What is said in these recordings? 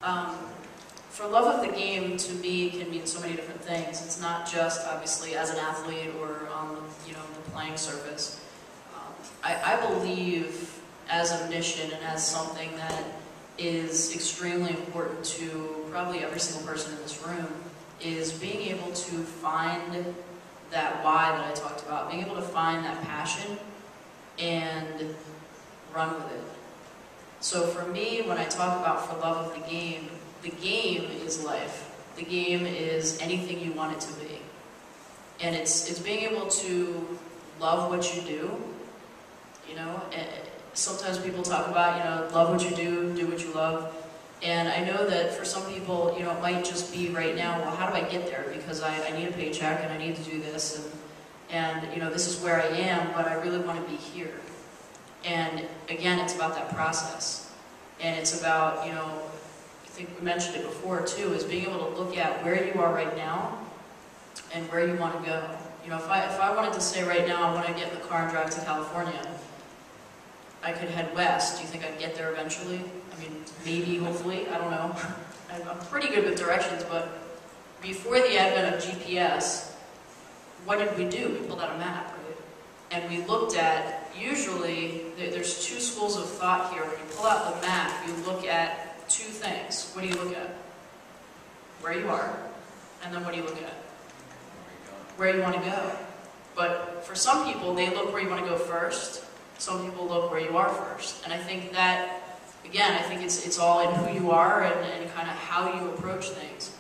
Um, for love of the game, to me, can mean so many different things. It's not just, obviously, as an athlete or on the playing surface. I believe as a mission and as something that is extremely important to probably every single person in this room, is being able to find that why that I talked about, being able to find that passion and run with it. So for me, when I talk about for love of the game is life. The game is anything you want it to be. And it's being able to love what you do, you know. Sometimes people talk about, love what you do what you love. And I know that for some people, it might just be right now, well, how do I get there? Because I need a paycheck and I need to do this and this is where I am, but I really want to be here. And again, it's about that process. And it's about, I think we mentioned it before too, is being able to look at where you are right now and where you want to go. If I wanted to say right now, I want to get in the car and drive to California, I could head west. Do you think I'd get there eventually? I mean, maybe, hopefully, I don't know. I'm pretty good with directions, but before the advent of GPS, what did we do? We pulled out a map, right? And we looked at, usually, there's two schools of thought here. When you pull out the map, you look at two things. What do you look at? Where you are, and then what do you look at? Where you want to go. But for some people, they look where you want to go first. Some people look where you are first. And I think that, again, I think it's all in who you are and kind of how you approach things.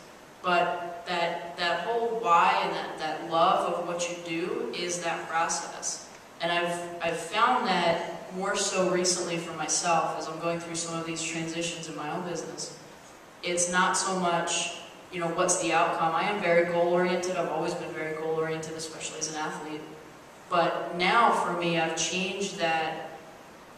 But that whole why and that love of what you do is that process. And I've found that more so recently for myself as I'm going through some of these transitions in my own business. It's not so much, what's the outcome. I am very goal-oriented. I've always been very goal-oriented, especially as an athlete. But now, for me, I've changed that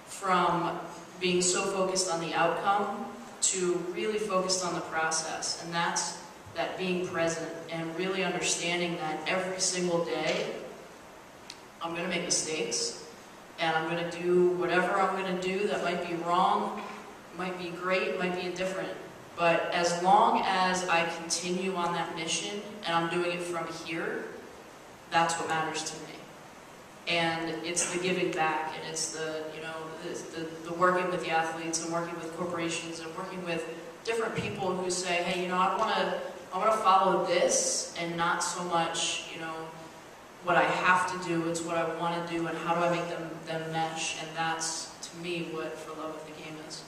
from being so focused on the outcome to really focused on the process. And that's that being present and really understanding that every single day I'm going to make mistakes and I'm going to do whatever I'm going to do that might be wrong, might be great, might be indifferent. But as long as I continue on that mission and I'm doing it from here, that's what matters to me. And it's the giving back, and it's the the working with the athletes and working with corporations and working with different people who say, hey, I want to follow this and not so much what I have to do. It's what I want to do and how do I make them mesh. And that's, to me, what for love of the game is.